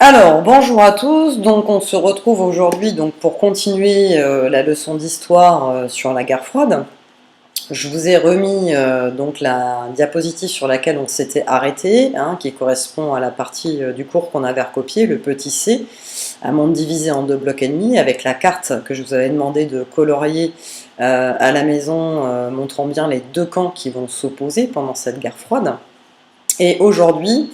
Alors, bonjour à tous. Donc, on se retrouve aujourd'hui pour continuer la leçon d'histoire sur la guerre froide. Je vous ai remis la diapositive sur laquelle on s'était arrêté, hein, qui correspond à la partie du cours qu'on avait recopié, le petit C, un monde divisé en deux blocs ennemis, avec la carte que je vous avais demandé de colorier à la maison, montrant bien les deux camps qui vont s'opposer pendant cette guerre froide. Et aujourd'hui,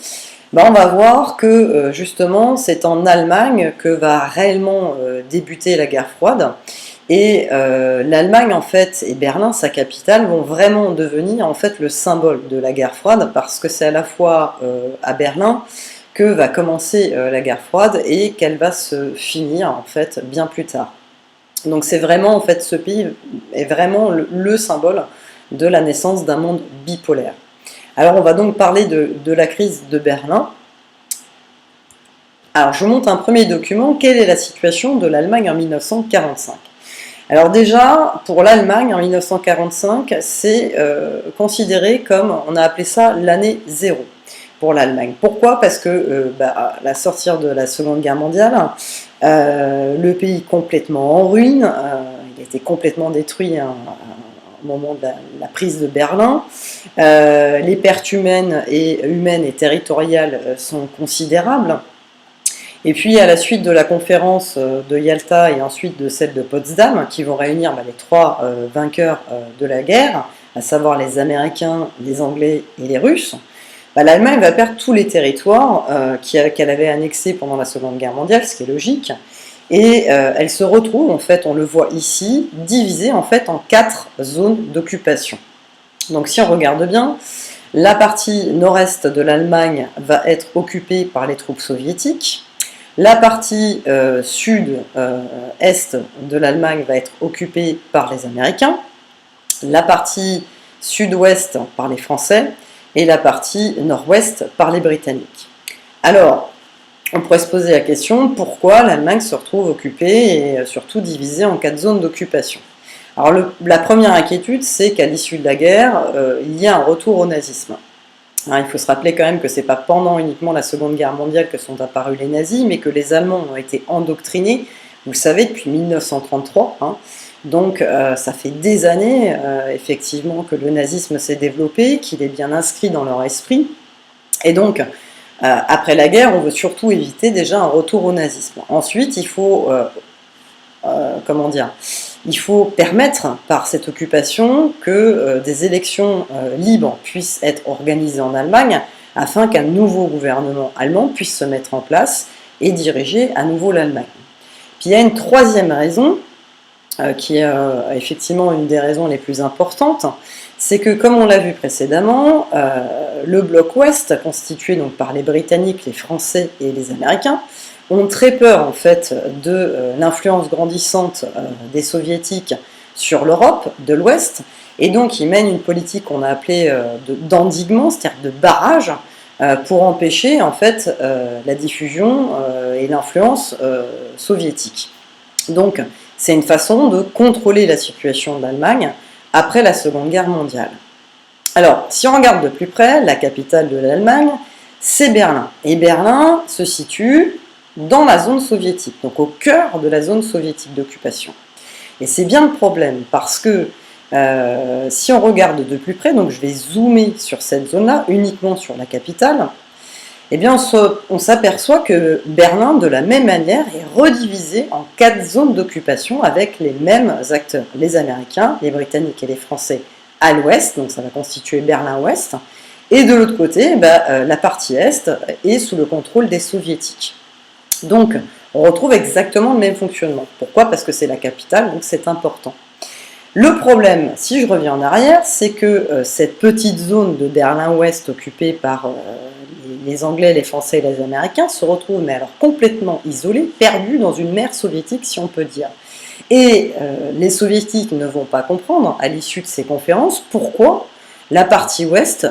on va voir que justement c'est en Allemagne que va réellement débuter la guerre froide, et l'Allemagne en fait et Berlin, sa capitale, vont vraiment devenir en fait le symbole de la guerre froide, parce que c'est à la fois à Berlin que va commencer la guerre froide et qu'elle va se finir en fait bien plus tard. Donc c'est vraiment en fait, ce pays est vraiment le symbole de la naissance d'un monde bipolaire. Alors on va donc parler de la crise de Berlin. Alors je vous montre un premier document. Quelle est la situation de l'Allemagne en 1945? Alors déjà, pour l'Allemagne en 1945, c'est considéré comme, on a appelé ça l'année zéro pour l'Allemagne. Pourquoi? Parce que à la sortie de la Seconde Guerre mondiale, le pays complètement en ruine, il a été complètement détruit au moment de la prise de Berlin. Les pertes humaines et territoriales sont considérables. Et puis à la suite de la conférence de Yalta et ensuite de celle de Potsdam, qui vont réunir les trois vainqueurs de la guerre, à savoir les Américains, les Anglais et les Russes, l'Allemagne va perdre tous les territoires qu'elle avait annexés pendant la Seconde Guerre mondiale, ce qui est logique. Et elle se retrouve, en fait, on le voit ici, divisée en fait en 4 zones d'occupation. Donc si on regarde bien, la partie nord-est de l'Allemagne va être occupée par les troupes soviétiques, la partie sud-est de l'Allemagne va être occupée par les Américains, la partie sud-ouest par les Français et la partie nord-ouest par les Britanniques. Alors, on pourrait se poser la question, pourquoi l'Allemagne se retrouve occupée et surtout divisée en 4 zones d'occupation? Alors la première inquiétude, c'est qu'à l'issue de la guerre, il y a un retour au nazisme. Alors, il faut se rappeler quand même que ce n'est pas pendant uniquement la Seconde Guerre mondiale que sont apparus les nazis, mais que les Allemands ont été endoctrinés, vous le savez, depuis 1933. Donc ça fait des années, effectivement, que le nazisme s'est développé, qu'il est bien inscrit dans leur esprit. Et donc, après la guerre, on veut surtout éviter déjà un retour au nazisme. Ensuite, il faut, il faut permettre par cette occupation que des élections libres puissent être organisées en Allemagne, afin qu'un nouveau gouvernement allemand puisse se mettre en place et diriger à nouveau l'Allemagne. Puis il y a une troisième raison, qui est effectivement une des raisons les plus importantes, c'est que, comme on l'a vu précédemment, le bloc ouest, constitué donc par les Britanniques, les Français et les Américains, ont très peur en fait de l'influence grandissante des Soviétiques sur l'Europe de l'Ouest, et donc ils mènent une politique qu'on a appelée d'endiguement, c'est-à-dire de barrage, pour empêcher en fait la diffusion et l'influence soviétique. Donc c'est une façon de contrôler la situation de l'Allemagne après la Seconde Guerre mondiale. Alors, si on regarde de plus près, la capitale de l'Allemagne, c'est Berlin. Et Berlin se situe dans la zone soviétique, donc au cœur de la zone soviétique d'occupation. Et c'est bien le problème, parce que si on regarde de plus près, donc je vais zoomer sur cette zone-là, uniquement sur la capitale, eh bien on s'aperçoit que Berlin, de la même manière, est redivisé en 4 zones d'occupation avec les mêmes acteurs. Les Américains, les Britanniques et les Français à l'ouest, donc ça va constituer Berlin-Ouest, et de l'autre côté, la partie est est sous le contrôle des Soviétiques. Donc on retrouve exactement le même fonctionnement. Pourquoi? Parce que c'est la capitale, donc c'est important. Le problème, si je reviens en arrière, c'est que cette petite zone de Berlin-Ouest occupée par les Anglais, les Français et les Américains se retrouvent mais alors complètement isolés, perdus dans une mer soviétique, si on peut dire. Et les Soviétiques ne vont pas comprendre, à l'issue de ces conférences, pourquoi la partie ouest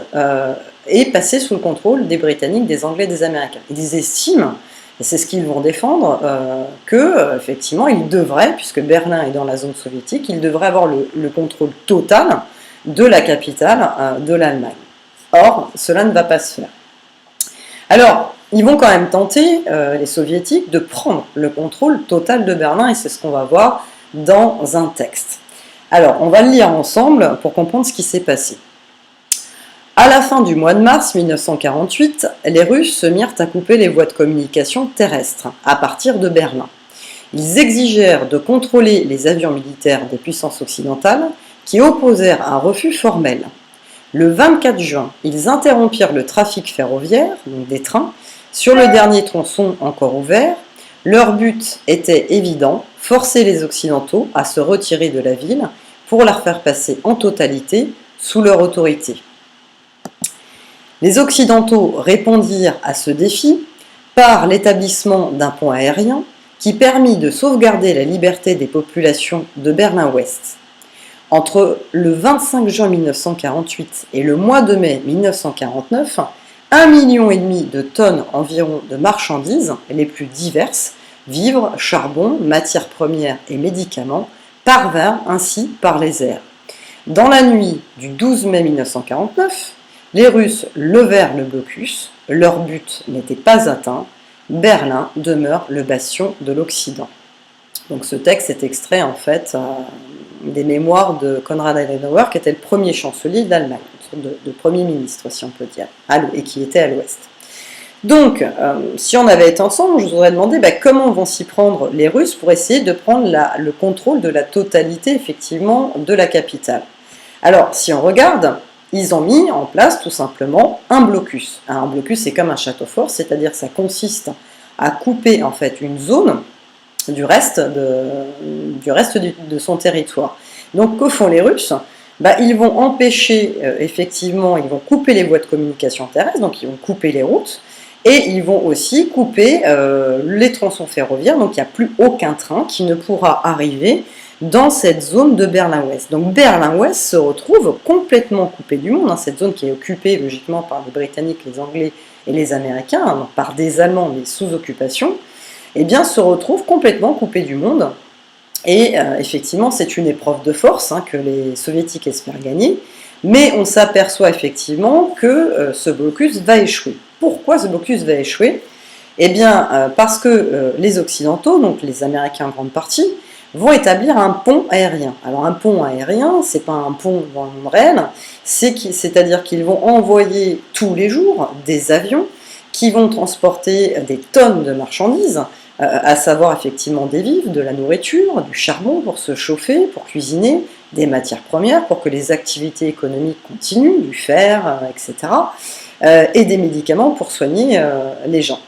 est passée sous le contrôle des Britanniques, des Anglais et des Américains. Ils estiment, et c'est ce qu'ils vont défendre, que effectivement ils devraient, puisque Berlin est dans la zone soviétique, ils devraient avoir le contrôle total de la capitale de l'Allemagne. Or, cela ne va pas se faire. Alors, ils vont quand même tenter, les soviétiques, de prendre le contrôle total de Berlin, et c'est ce qu'on va voir dans un texte. Alors, on va le lire ensemble pour comprendre ce qui s'est passé. À la fin du mois de mars 1948, les Russes se mirent à couper les voies de communication terrestres à partir de Berlin. Ils exigèrent de contrôler les avions militaires des puissances occidentales qui opposèrent un refus formel. Le 24 juin, ils interrompirent le trafic ferroviaire, donc des trains, sur le dernier tronçon encore ouvert. Leur but était évident, forcer les Occidentaux à se retirer de la ville pour la faire passer en totalité sous leur autorité. Les Occidentaux répondirent à ce défi par l'établissement d'un pont aérien qui permit de sauvegarder la liberté des populations de Berlin-Ouest. Entre le 25 juin 1948 et le mois de mai 1949, 1,5 million de tonnes environ de marchandises les plus diverses, vivres, charbon, matières premières et médicaments, parvinrent ainsi par les airs. Dans la nuit du 12 mai 1949, les Russes levèrent le blocus, leur but n'était pas atteint, Berlin demeure le bastion de l'Occident. Donc ce texte est extrait en fait des mémoires de Konrad Adenauer, qui était le premier chancelier d'Allemagne, une sorte de premier ministre, si on peut dire, et qui était à l'ouest. Donc, si on avait été ensemble, je vous aurais demandé comment vont s'y prendre les Russes pour essayer de prendre le contrôle de la totalité, effectivement, de la capitale. Alors, si on regarde, ils ont mis en place tout simplement un blocus. Un blocus, c'est comme un château fort, c'est-à-dire ça consiste à couper en fait une zone du reste de son territoire. Donc, que font les Russes ? Ils vont empêcher, effectivement, ils vont couper les voies de communication terrestres, donc ils vont couper les routes, et ils vont aussi couper les tronçons ferroviaires, donc il n'y a plus aucun train qui ne pourra arriver dans cette zone de Berlin-Ouest. Donc Berlin-Ouest se retrouve complètement coupé du monde, cette zone qui est occupée logiquement par les Britanniques, les Anglais et les Américains, par des Allemands mais sous occupation, se retrouve complètement coupée du monde. Et effectivement, c'est une épreuve de force que les Soviétiques espèrent gagner, mais on s'aperçoit effectivement que ce blocus va échouer. Pourquoi ce blocus va échouer ? Parce que les Occidentaux, donc les Américains en grande partie, vont établir un pont aérien. Alors un pont aérien, c'est pas un pont dans le monde réel, c'est-à-dire qu'ils vont envoyer tous les jours des avions qui vont transporter des tonnes de marchandises, à savoir effectivement des vivres, de la nourriture, du charbon pour se chauffer, pour cuisiner, des matières premières pour que les activités économiques continuent, du fer, etc., et des médicaments pour soigner les gens.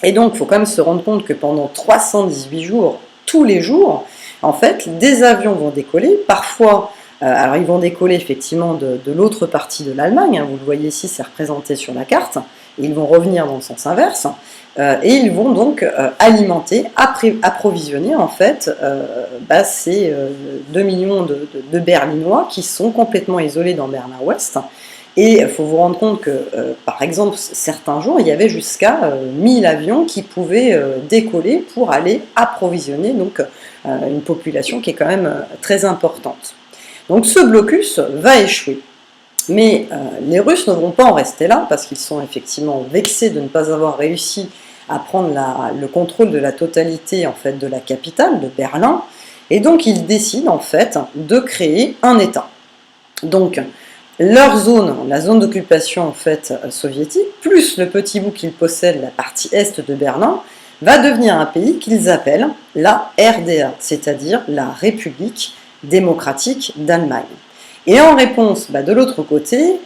Et donc, il faut quand même se rendre compte que pendant 318 jours, tous les jours, en fait, des avions vont décoller, parfois, alors ils vont décoller effectivement de l'autre partie de l'Allemagne, vous le voyez ici, c'est représenté sur la carte, et ils vont revenir dans le sens inverse, et ils vont donc alimenter, approvisionner en fait ces 2 millions de Berlinois qui sont complètement isolés dans Berlin-Ouest. Et il faut vous rendre compte que, par exemple, certains jours, il y avait jusqu'à 1000 avions qui pouvaient décoller pour aller approvisionner donc, une population qui est quand même très importante. Donc ce blocus va échouer. Mais les Russes ne vont pas en rester là, parce qu'ils sont effectivement vexés de ne pas avoir réussi à prendre le contrôle de la totalité en fait, de la capitale, de Berlin, et donc ils décident en fait de créer un État. Donc, leur zone, la zone d'occupation en fait soviétique, plus le petit bout qu'ils possèdent, la partie est de Berlin, va devenir un pays qu'ils appellent la RDA, c'est-à-dire la République démocratique d'Allemagne. Et en réponse, de l'autre côté,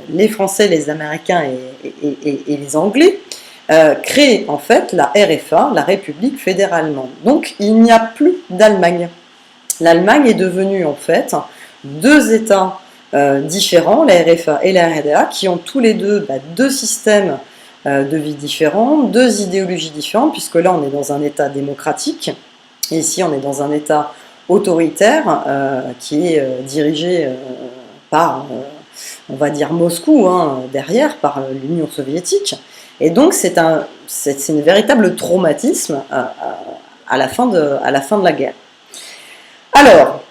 les Français, les Américains et les Anglais créent en fait la RFA, la République fédérale allemande. Donc il n'y a plus d'Allemagne. L'Allemagne est devenue en fait deux États différents, la RFA et la RDA, qui ont tous les deux deux systèmes de vie différents, deux idéologies différentes, puisque là on est dans un État démocratique, et ici on est dans un État autoritaire qui est dirigé par, on va dire Moscou, derrière, par l'Union soviétique. Et donc c'est un véritable traumatisme à la fin de la guerre. Alors,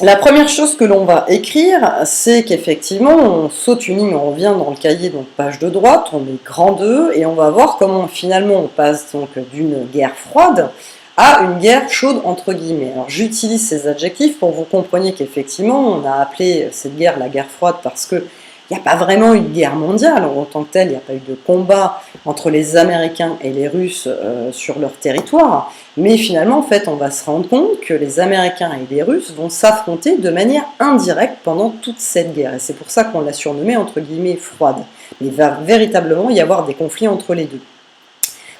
La première chose que l'on va écrire, c'est qu'effectivement, on saute une ligne, on revient dans le cahier, donc page de droite, on met grand 2, et on va voir comment finalement on passe donc d'une guerre froide à une guerre chaude entre guillemets. Alors j'utilise ces adjectifs pour que vous compreniez qu'effectivement, on a appelé cette guerre la guerre froide parce que il n'y a pas vraiment eu de guerre mondiale en tant que telle, il n'y a pas eu de combat entre les Américains et les Russes sur leur territoire, mais finalement en fait on va se rendre compte que les Américains et les Russes vont s'affronter de manière indirecte pendant toute cette guerre, et c'est pour ça qu'on l'a surnommée entre guillemets froide. Mais il va véritablement y avoir des conflits entre les deux.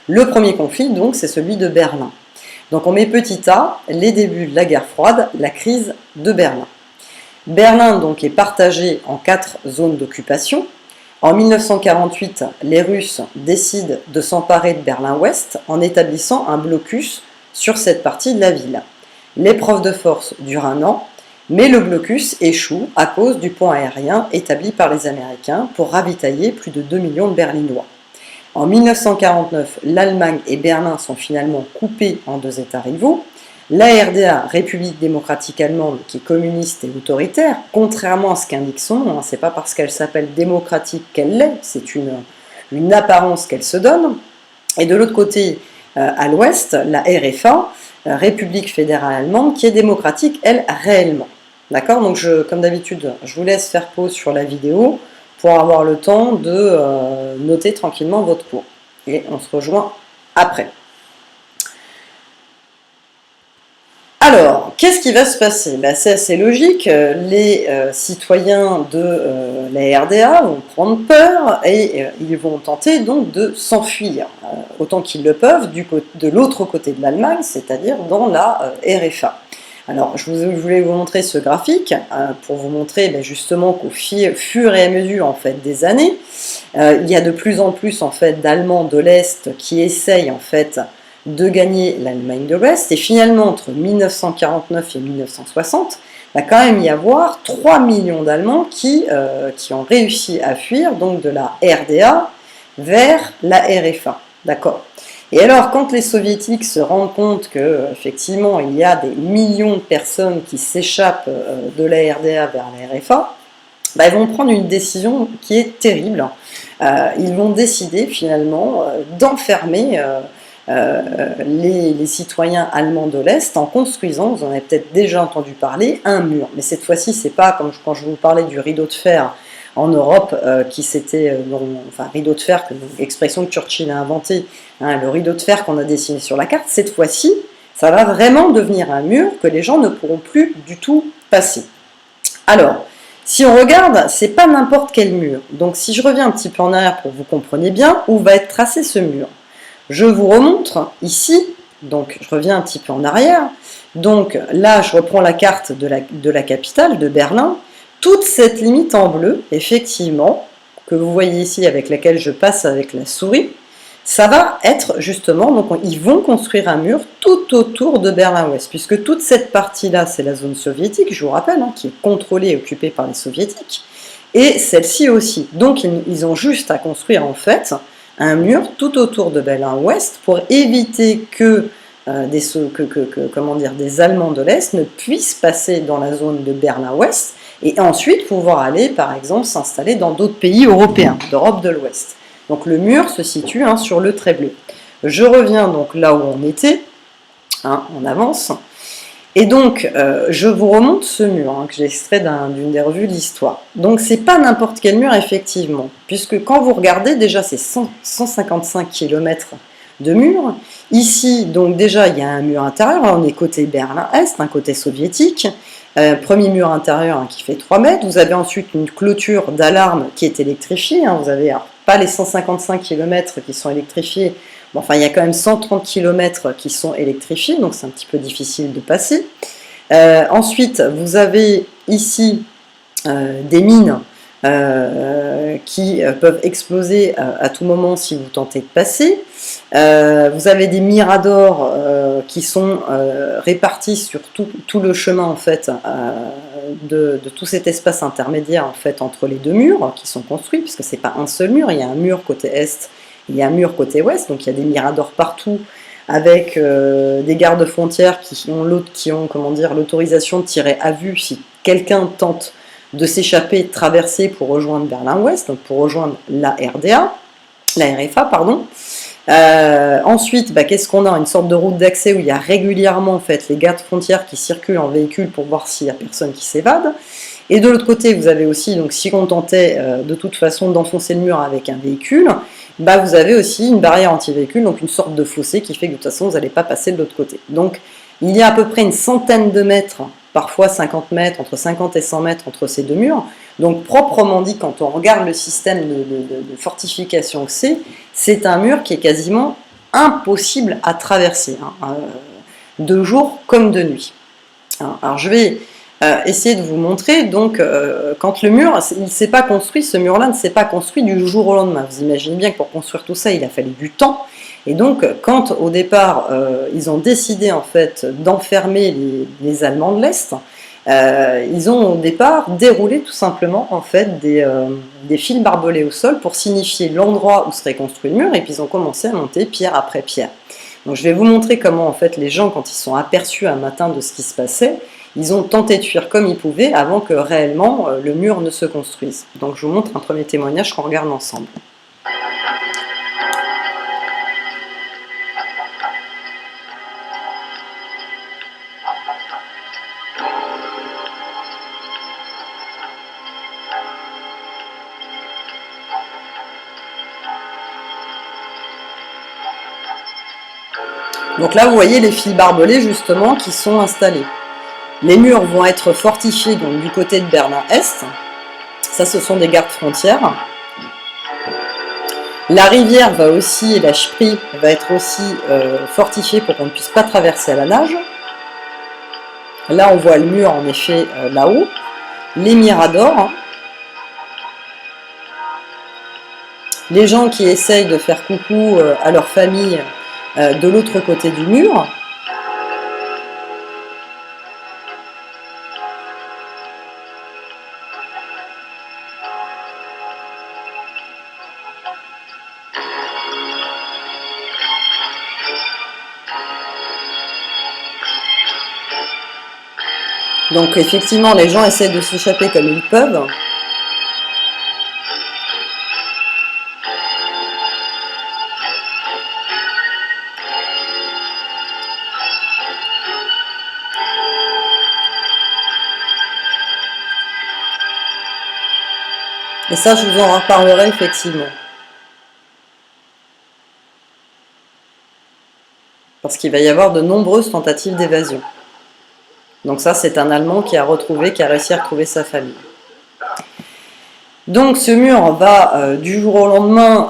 Le premier conflit donc c'est celui de Berlin. Donc on met petit a, les débuts de la guerre froide, la crise de Berlin. Berlin donc est partagé en 4 zones d'occupation. En 1948, les Russes décident de s'emparer de Berlin-Ouest en établissant un blocus sur cette partie de la ville. L'épreuve de force dure 1 an, mais le blocus échoue à cause du pont aérien établi par les Américains pour ravitailler plus de 2 millions de Berlinois. En 1949, l'Allemagne et Berlin sont finalement coupés en 2 États rivaux. La RDA, République démocratique allemande, qui est communiste et autoritaire, contrairement à ce qu'indique son nom, c'est pas parce qu'elle s'appelle démocratique qu'elle l'est, c'est une apparence qu'elle se donne. Et de l'autre côté, à l'ouest, la RFA, République fédérale allemande, qui est démocratique, elle, réellement. D'accord? Donc, comme d'habitude, je vous laisse faire pause sur la vidéo pour avoir le temps de noter tranquillement votre cours. Et on se rejoint après. Alors, qu'est-ce qui va se passer? C'est assez logique, les citoyens de la RDA vont prendre peur et ils vont tenter donc de s'enfuir, autant qu'ils le peuvent, de l'autre côté de l'Allemagne, c'est-à-dire dans la RFA. Alors, je voulais vous montrer ce graphique pour vous montrer justement qu'au fur et à mesure en fait, des années, il y a de plus en plus en fait, d'Allemands de l'Est qui essayent en fait, de gagner l'Allemagne de l'Ouest, et finalement entre 1949 et 1960, il va quand même y avoir 3 millions d'Allemands qui ont réussi à fuir donc de la RDA vers la RFA. D'accord. Et alors, quand les soviétiques se rendent compte qu'effectivement il y a des millions de personnes qui s'échappent de la RDA vers la RFA, ils vont prendre une décision qui est terrible. Ils vont décider finalement d'enfermer les citoyens allemands de l'Est en construisant, vous en avez peut-être déjà entendu parler, un mur. Mais cette fois-ci, c'est pas comme quand je vous parlais du rideau de fer en Europe, qui c'était, rideau de fer, expression que Churchill a inventée, hein, le rideau de fer qu'on a dessiné sur la carte. Cette fois-ci, ça va vraiment devenir un mur que les gens ne pourront plus du tout passer. Alors, si on regarde, c'est pas n'importe quel mur. Donc, si je reviens un petit peu en arrière pour que vous compreniez bien où va être tracé ce mur. Je vous remontre ici, donc je reviens un petit peu en arrière, donc là je reprends la carte de la capitale, de Berlin, toute cette limite en bleu, effectivement, que vous voyez ici avec laquelle je passe avec la souris, ça va être justement, donc ils vont construire un mur tout autour de Berlin-Ouest, puisque toute cette partie-là c'est la zone soviétique, je vous rappelle, qui est contrôlée et occupée par les soviétiques, et celle-ci aussi, donc ils ont juste à construire en fait, un mur tout autour de Berlin-Ouest pour éviter que des Allemands de l'Est ne puissent passer dans la zone de Berlin-Ouest et ensuite pouvoir aller, par exemple, s'installer dans d'autres pays européens, d'Europe de l'Ouest. Donc le mur se situe sur le trait bleu. Je reviens donc là où on était, on avance. Et donc, je vous remonte ce mur que j'ai extrait d'une des revues de l'histoire. Donc, c'est pas n'importe quel mur, effectivement, puisque quand vous regardez, déjà, c'est 155 km de mur. Ici, donc déjà, il y a un mur intérieur, on est côté Berlin-Est, un côté soviétique. Premier mur intérieur qui fait 3 mètres. Vous avez ensuite une clôture d'alarme qui est électrifiée. Vous avez pas les 155 km qui sont électrifiés. Bon, enfin, il y a quand même 130 km qui sont électrifiés, donc c'est un petit peu difficile de passer. Ensuite, vous avez ici des mines qui peuvent exploser à tout moment si vous tentez de passer. Vous avez des miradors qui sont répartis sur tout le chemin en fait, de tout cet espace intermédiaire en fait, entre les deux murs qui sont construits, puisque c'est pas un seul mur, il y a un mur côté est, il y a un mur côté ouest, donc il y a des miradors partout avec des gardes-frontières qui ont comment dire, l'autorisation de tirer à vue si quelqu'un tente de s'échapper, de traverser pour rejoindre Berlin-Ouest, donc pour rejoindre la RFA, pardon. Ensuite, qu'est-ce qu'on a? Une sorte de route d'accès où il y a régulièrement en fait, les gardes-frontières qui circulent en véhicule pour voir s'il n'y a personne qui s'évade. Et de l'autre côté, vous avez aussi, donc si on tentait de toute façon d'enfoncer le mur avec un véhicule, vous avez aussi une barrière anti-véhicule, donc une sorte de fossé qui fait que de toute façon, vous n'allez pas passer de l'autre côté. Donc, il y a à peu près une centaine de mètres, parfois 50 mètres, entre 50 et 100 mètres entre ces deux murs. Donc, proprement dit, quand on regarde le système de fortification que c'est un mur qui est quasiment impossible à traverser, de jour comme de nuit. Alors, je vais essayer de vous montrer, donc, quand le mur, il ne s'est pas construit, ce mur-là ne s'est pas construit du jour au lendemain. Vous imaginez bien que pour construire tout ça, il a fallu du temps. Et donc, quand au départ, ils ont décidé en fait d'enfermer les Allemands de l'Est, ils ont au départ déroulé tout simplement en fait des fils barbelés au sol pour signifier l'endroit où serait construit le mur, et puis ils ont commencé à monter pierre après pierre. Donc, je vais vous montrer comment en fait les gens, quand ils sont aperçus un matin de ce qui se passait, ils ont tenté de fuir comme ils pouvaient avant que réellement le mur ne se construise. Donc, je vous montre un premier témoignage qu'on regarde ensemble. Donc là, vous voyez les fils barbelés justement qui sont installés. Les murs vont être fortifiés donc, du côté de Berlin-Est. Ça, ce sont des gardes-frontières. La rivière va aussi, et la Spree va être aussi fortifiée pour qu'on ne puisse pas traverser à la nage. Là, on voit le mur en effet là-haut. Les miradors. Les gens qui essayent de faire coucou à leur famille de l'autre côté du mur. Donc effectivement, les gens essaient de s'échapper comme ils peuvent. Et ça, je vous en reparlerai effectivement. Parce qu'il va y avoir de nombreuses tentatives d'évasion. Donc ça, c'est un Allemand qui a réussi à retrouver sa famille. Donc ce mur va du jour au lendemain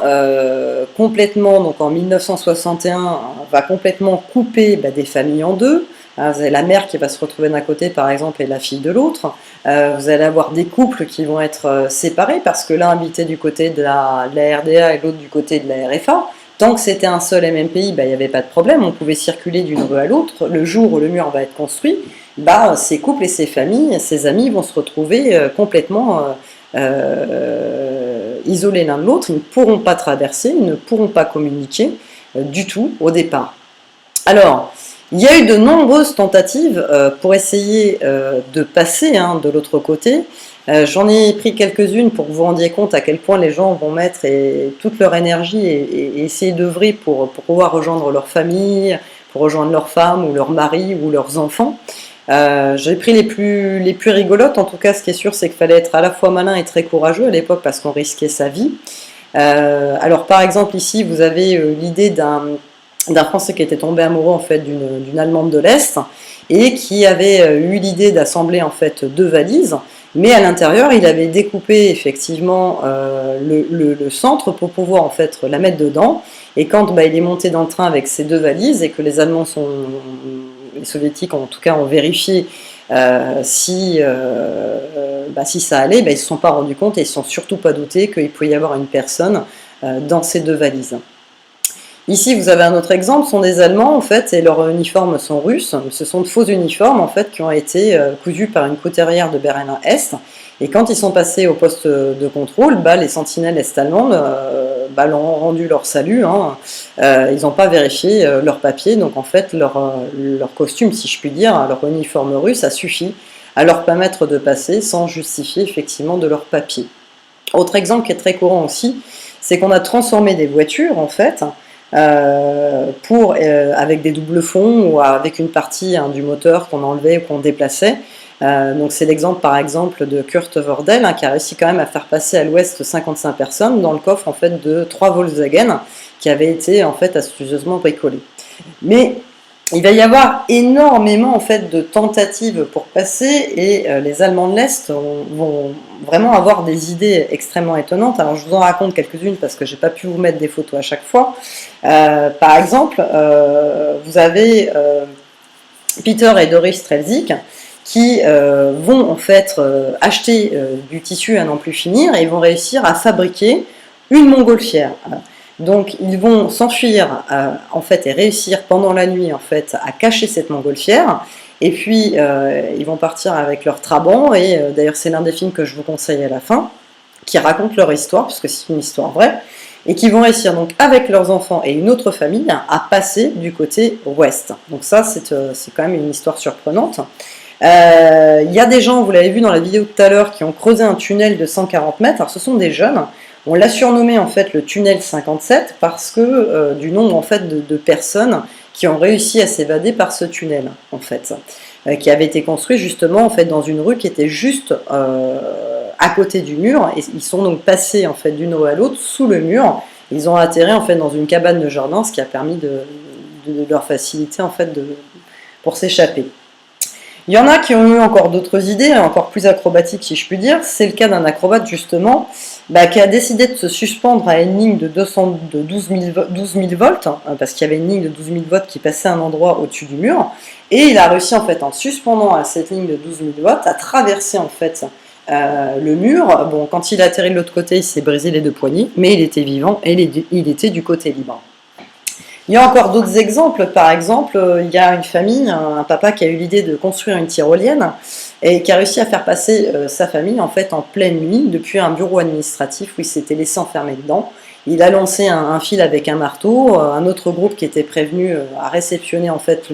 complètement, donc en 1961, va complètement couper des familles en deux. Vous avez la mère qui va se retrouver d'un côté par exemple et la fille de l'autre. Vous allez avoir des couples qui vont être séparés parce que l'un habitait du côté de la RDA et l'autre du côté de la RFA. Tant que c'était un seul et même pays, il n'y avait pas de problème, on pouvait circuler d'une rue à l'autre. Le jour où le mur va être construit, ces couples et ces familles, ces amis vont se retrouver complètement isolés l'un de l'autre. Ils ne pourront pas traverser, ils ne pourront pas communiquer du tout au départ. Alors, il y a eu de nombreuses tentatives pour essayer de passer de l'autre côté. J'en ai pris quelques-unes pour que vous vous rendiez compte à quel point les gens vont mettre toute leur énergie et essayer d'œuvrer pour pouvoir rejoindre leur famille, pour rejoindre leurs femmes ou leurs maris ou leurs enfants. J'ai pris les plus rigolotes. En tout cas, ce qui est sûr, c'est qu'il fallait être à la fois malin et très courageux à l'époque parce qu'on risquait sa vie. Alors par exemple ici, vous avez l'idée d'un Français qui était tombé amoureux en fait d'une Allemande de l'Est et qui avait eu l'idée d'assembler en fait 2 valises. Mais à l'intérieur, il avait découpé effectivement le centre pour pouvoir en fait la mettre dedans. Et quand il est monté dans le train avec ces 2 valises et que les Allemands les Soviétiques en tout cas ont vérifié si ça allait, ils ne se sont pas rendus compte et ils ne se sont surtout pas doutés qu'il pouvait y avoir une personne dans ces 2 valises. Ici, vous avez un autre exemple, ce sont des Allemands en fait, et leurs uniformes sont russes. Ce sont de faux uniformes en fait qui ont été cousus par une couturière de Berlin-Est. Et quand ils sont passés au poste de contrôle, les sentinelles est-allemandes leur ont rendu leur salut, hein. Ils n'ont pas vérifié leurs papiers, donc en fait leur costume, si je puis dire, leur uniforme russe a suffi à leur permettre de passer sans justifier effectivement de leurs papiers. Autre exemple qui est très courant aussi, c'est qu'on a transformé des voitures en fait avec des doubles fonds ou avec une partie du moteur qu'on enlevait ou qu'on déplaçait. Donc c'est l'exemple par exemple de Kurt Wordel qui a réussi quand même à faire passer à l'ouest 55 personnes dans le coffre en fait de 3 Volkswagen qui avaient été en fait astucieusement bricolés. Mais il va y avoir énormément en fait de tentatives pour passer et les Allemands de l'Est vont vraiment avoir des idées extrêmement étonnantes. Alors je vous en raconte quelques-unes parce que j'ai pas pu vous mettre des photos à chaque fois. Par exemple, vous avez Peter et Doris Strelzik qui vont en fait acheter du tissu à n'en plus finir et vont réussir à fabriquer une montgolfière. Donc ils vont s'enfuir en fait et réussir pendant la nuit en fait à cacher cette montgolfière et puis ils vont partir avec leur Trabant et d'ailleurs c'est l'un des films que je vous conseille à la fin qui raconte leur histoire puisque c'est une histoire vraie et qui vont réussir donc avec leurs enfants et une autre famille à passer du côté ouest. Donc ça c'est quand même une histoire surprenante. Il y a des gens, vous l'avez vu dans la vidéo tout à l'heure, qui ont creusé un tunnel de 140 mètres. Alors ce sont des jeunes. On l'a surnommé en fait le tunnel 57 parce que du nombre en fait de personnes qui ont réussi à s'évader par ce tunnel en fait, qui avait été construit justement en fait dans une rue qui était juste à côté du mur et ils sont donc passés en fait d'une rue à l'autre sous le mur. Ils ont atterri en fait dans une cabane de jardin, ce qui a permis de leur faciliter en fait pour s'échapper. Il y en a qui ont eu encore d'autres idées, encore plus acrobatiques si je puis dire. C'est le cas d'un acrobate justement qui a décidé de se suspendre à une ligne de 12 000 volts, parce qu'il y avait une ligne de 12 000 volts qui passait à un endroit au-dessus du mur, et il a réussi en fait en suspendant à cette ligne de 12 000 volts à traverser en fait le mur. Bon, quand il a atterri de l'autre côté, il s'est brisé les 2 poignets, mais il était vivant et il était du côté libre. Il y a encore d'autres exemples. Par exemple, il y a une famille, un papa qui a eu l'idée de construire une tyrolienne et qui a réussi à faire passer sa famille en fait en pleine nuit depuis un bureau administratif où il s'était laissé enfermer dedans. Il a lancé un fil avec un marteau. Un autre groupe qui était prévenu a réceptionné en fait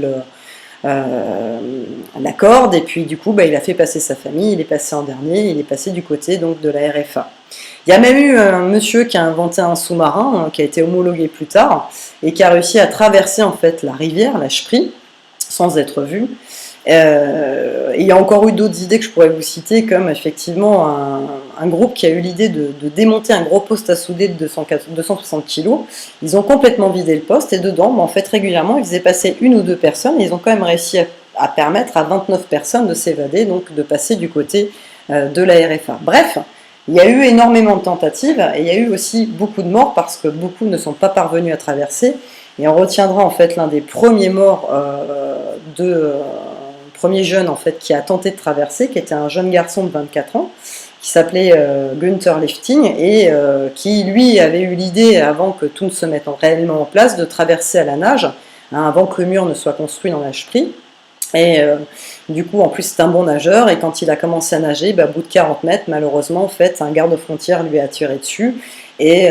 la corde et puis du coup il a fait passer sa famille. Il est passé en dernier. Il est passé du côté donc de la RFA. Il y a même eu un monsieur qui a inventé un sous-marin qui a été homologué plus tard et qui a réussi à traverser en fait la rivière, la Spree, sans être vu. Et il y a encore eu d'autres idées que je pourrais vous citer, comme effectivement un groupe qui a eu l'idée de démonter un gros poste à souder de 260 kg. Ils ont complètement vidé le poste et dedans, en fait régulièrement, ils faisaient passer 1 ou 2 personnes et ils ont quand même réussi à permettre à 29 personnes de s'évader, donc de passer du côté de la RFA. Bref, il y a eu énormément de tentatives et il y a eu aussi beaucoup de morts parce que beaucoup ne sont pas parvenus à traverser. Et on retiendra en fait l'un des premiers morts premier jeune en fait qui a tenté de traverser, qui était un jeune garçon de 24 ans, qui s'appelait Günther Lifting et qui lui avait eu l'idée avant que tout ne se mette réellement en place de traverser à la nage, avant que le mur ne soit construit dans la Spree. Et du coup, en plus, c'est un bon nageur. Et quand il a commencé à nager, au bout de 40 mètres, malheureusement, en fait, un garde-frontière lui a tiré dessus. Et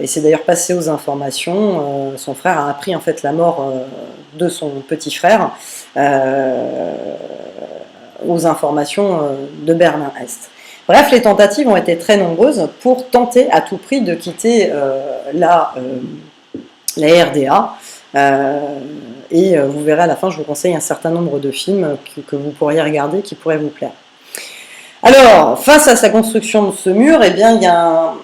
c'est d'ailleurs passé aux informations. Son frère a appris en fait la mort de son petit frère aux informations de Berlin-Est. Bref, les tentatives ont été très nombreuses pour tenter à tout prix de quitter la RDA. Et vous verrez à la fin, je vous conseille un certain nombre de films que vous pourriez regarder, qui pourraient vous plaire. Alors, face à sa construction de ce mur, eh bien, il y a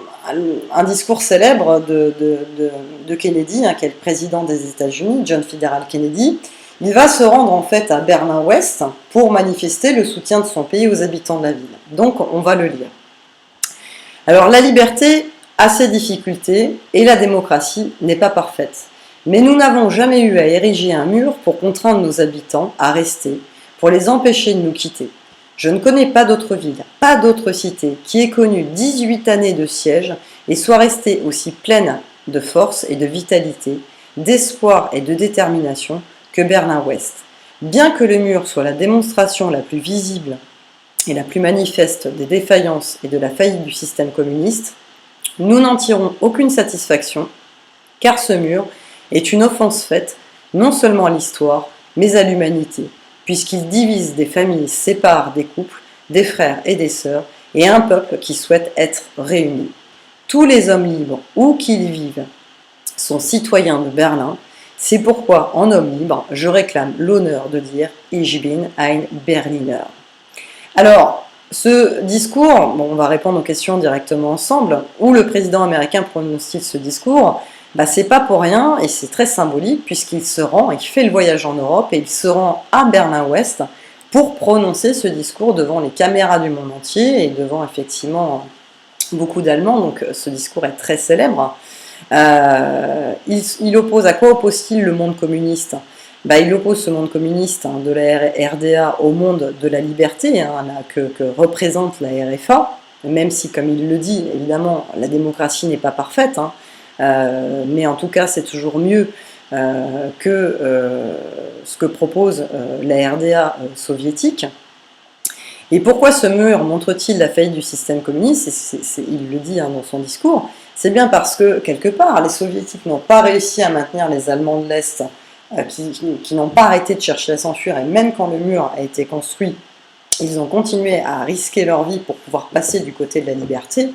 un discours célèbre de Kennedy, qui est le président des États-Unis, John Fitzgerald Kennedy. Il va se rendre en fait à Berlin-Ouest pour manifester le soutien de son pays aux habitants de la ville. Donc, on va le lire. Alors, la liberté a ses difficultés et la démocratie n'est pas parfaite. Mais nous n'avons jamais eu à ériger un mur pour contraindre nos habitants à rester, pour les empêcher de nous quitter. Je ne connais pas d'autre ville, pas d'autre cité qui ait connu 18 années de siège et soit restée aussi pleine de force et de vitalité, d'espoir et de détermination que Berlin-Ouest. Bien que le mur soit la démonstration la plus visible et la plus manifeste des défaillances et de la faillite du système communiste, Nous n'en tirons aucune satisfaction, car ce mur est une offense faite non seulement à l'histoire, mais à l'humanité, puisqu'il divise des familles, sépare des couples, des frères et des sœurs, et un peuple qui souhaite être réuni. Tous les hommes libres, où qu'ils vivent, sont citoyens de Berlin. C'est pourquoi, en homme libre, je réclame l'honneur de dire « Ich bin ein Berliner ». Alors, ce discours, bon, on va répondre aux questions directement ensemble, où le président américain prononce-t-il ce discours? C'est pas pour rien, et c'est très symbolique, puisqu'il se rend, il fait le voyage en Europe, et il se rend à Berlin-Ouest pour prononcer ce discours devant les caméras du monde entier, et devant effectivement beaucoup d'Allemands, donc ce discours est très célèbre. Il oppose, à quoi oppose-t-il le monde communiste? Il oppose ce monde communiste de la RDA au monde de la liberté que représente la RFA, même si, comme il le dit, évidemment, la démocratie n'est pas parfaite, mais en tout cas, c'est toujours mieux que ce que propose la RDA soviétique. Et pourquoi ce mur montre-t-il la faillite du système communiste? Il le dit dans son discours. C'est bien parce que, quelque part, les soviétiques n'ont pas réussi à maintenir les Allemands de l'Est, qui n'ont pas arrêté de chercher à s'enfuir, et même quand le mur a été construit, ils ont continué à risquer leur vie pour pouvoir passer du côté de la liberté.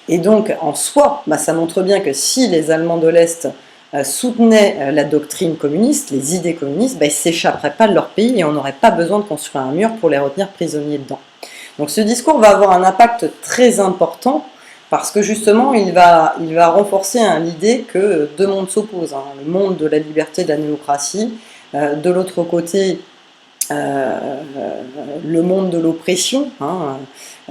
Et donc, en soi, ça montre bien que si les Allemands de l'Est soutenaient la doctrine communiste, les idées communistes, ils ne s'échapperaient pas de leur pays et on n'aurait pas besoin de construire un mur pour les retenir prisonniers dedans. Donc ce discours va avoir un impact très important parce que justement il va renforcer l'idée que deux mondes s'opposent, le monde de la liberté, de la néocratie, de l'autre côté le monde de l'oppression,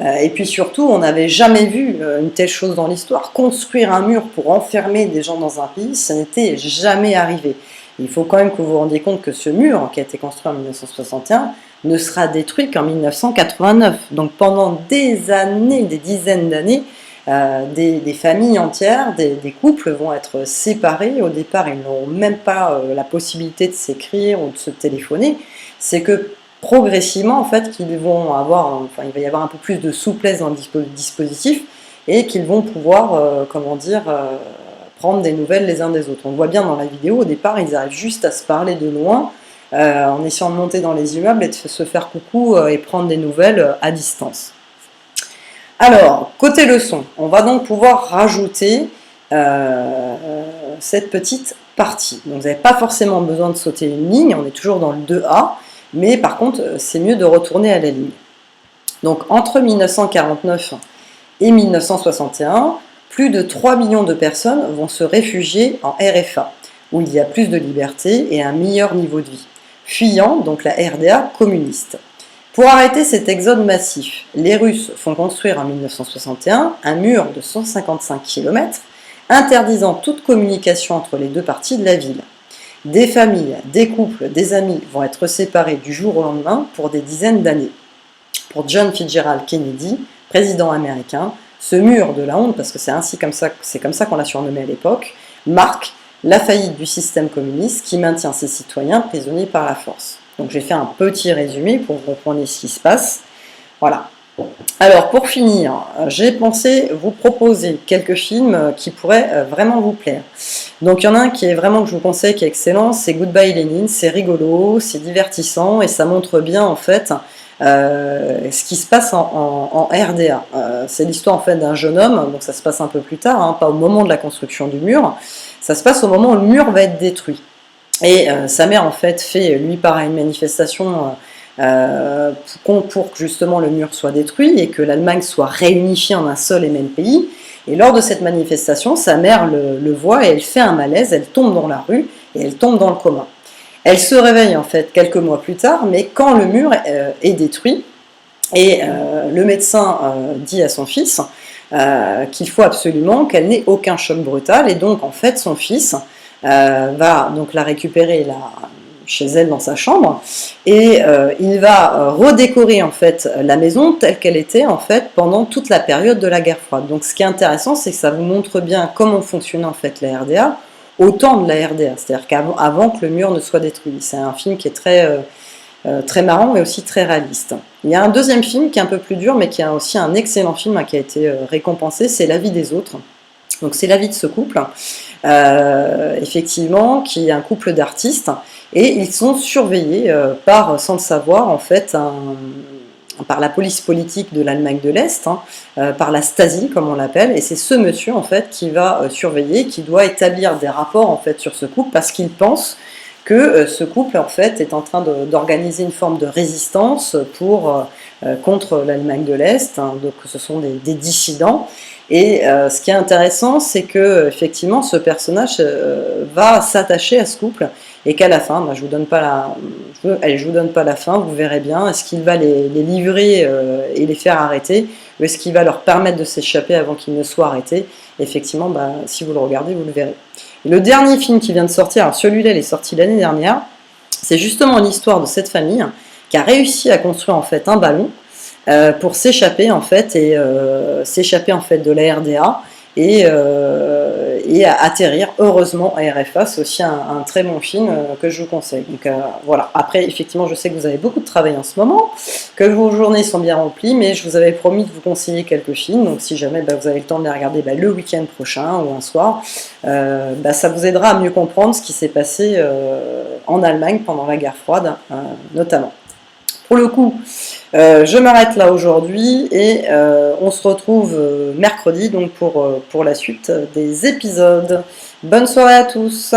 et puis surtout on n'avait jamais vu une telle chose dans l'histoire. Construire un mur pour enfermer des gens dans un pays, ça n'était jamais arrivé. Il faut quand même que vous vous rendiez compte que ce mur, qui a été construit en 1961, ne sera détruit qu'en 1989. Donc pendant des années, des dizaines d'années, des familles entières, des couples vont être séparés. Au départ, ils n'auront même pas la possibilité de s'écrire ou de se téléphoner. C'est que progressivement, en fait, qu'ils vont avoir, il va y avoir un peu plus de souplesse dans le dispositif et qu'ils vont pouvoir, prendre des nouvelles les uns des autres. On voit bien dans la vidéo, au départ, ils arrivent juste à se parler de loin, en essayant de monter dans les immeubles et de se faire coucou et prendre des nouvelles à distance. Alors, côté leçon, on va donc pouvoir rajouter cette petite partie. Donc, vous n'avez pas forcément besoin de sauter une ligne, on est toujours dans le 2A, mais par contre, c'est mieux de retourner à la ligne. Donc, entre 1949 et 1961, plus de 3 millions de personnes vont se réfugier en RFA, où il y a plus de liberté et un meilleur niveau de vie, fuyant donc la RDA communiste. Pour arrêter cet exode massif, les Russes font construire en 1961 un mur de 155 km interdisant toute communication entre les deux parties de la ville. Des familles, des couples, des amis vont être séparés du jour au lendemain pour des dizaines d'années. Pour John Fitzgerald Kennedy, président américain, ce mur de la honte, parce que c'est comme ça qu'on l'a surnommé à l'époque, marque la faillite du système communiste qui maintient ses citoyens prisonniers par la force. Donc j'ai fait un petit résumé pour vous comprendre ce qui se passe. Voilà. Alors pour finir, j'ai pensé vous proposer quelques films qui pourraient vraiment vous plaire. Donc il y en a un qui est vraiment que je vous conseille, qui est excellent, c'est Goodbye Lénine, c'est rigolo, c'est divertissant et ça montre bien en fait ce qui se passe en RDA. C'est l'histoire en fait d'un jeune homme, donc ça se passe un peu plus tard, pas au moment de la construction du mur, ça se passe au moment où le mur va être détruit. Et sa mère en fait fait lui pareil une manifestation pour que justement le mur soit détruit et que l'Allemagne soit réunifiée en un seul et même pays. Et lors de cette manifestation, sa mère le voit et elle fait un malaise, elle tombe dans la rue et elle tombe dans le coma. Elle se réveille en fait quelques mois plus tard, mais quand le mur est détruit, et le médecin dit à son fils qu'il faut absolument qu'elle n'ait aucun choc brutal, et donc en fait son fils va donc la récupérer chez elle dans sa chambre, et il va redécorer en fait la maison telle qu'elle était en fait pendant toute la période de la guerre froide. Donc ce qui est intéressant, c'est que ça vous montre bien comment fonctionnait en fait la RDA au temps de la RDA, c'est-à-dire qu'avant que le mur ne soit détruit. C'est un film qui est très marrant mais aussi très réaliste. Il y a un deuxième film qui est un peu plus dur mais qui est aussi un excellent film qui a été récompensé, c'est La vie des autres. Donc c'est la vie de ce couple, effectivement, qui est un couple d'artistes, et ils sont surveillés par, sans le savoir, en fait, par la police politique de l'Allemagne de l'Est, hein, par la Stasi, comme on l'appelle, et c'est ce monsieur, en fait, qui va surveiller, qui doit établir des rapports, en fait, sur ce couple, parce qu'il pense que ce couple, en fait, est en train d'organiser une forme de résistance contre l'Allemagne de l'Est, hein, donc ce sont des dissidents. Et ce qui est intéressant, c'est que effectivement, ce personnage va s'attacher à ce couple, et qu'à la fin, je vous donne pas je vous donne pas la fin, vous verrez bien. Est-ce qu'il va les livrer et les faire arrêter, ou est-ce qu'il va leur permettre de s'échapper avant qu'ils ne soient arrêtés? Effectivement, si vous le regardez, vous le verrez. Et le dernier film qui vient de sortir, alors celui-là, il est sorti l'année dernière. C'est justement l'histoire de cette famille qui a réussi à construire en fait un ballon pour s'échapper en fait s'échapper en fait de la RDA et à atterrir heureusement à RFA. C'est aussi un très bon film que je vous conseille. Donc voilà. Après, effectivement, je sais que vous avez beaucoup de travail en ce moment, que vos journées sont bien remplies, mais je vous avais promis de vous conseiller quelques films. Donc si jamais vous avez le temps de les regarder le week-end prochain ou un soir, ça vous aidera à mieux comprendre ce qui s'est passé en Allemagne pendant la guerre froide, notamment. Pour le coup, je m'arrête là aujourd'hui et on se retrouve mercredi donc pour la suite des épisodes. Bonne soirée à tous!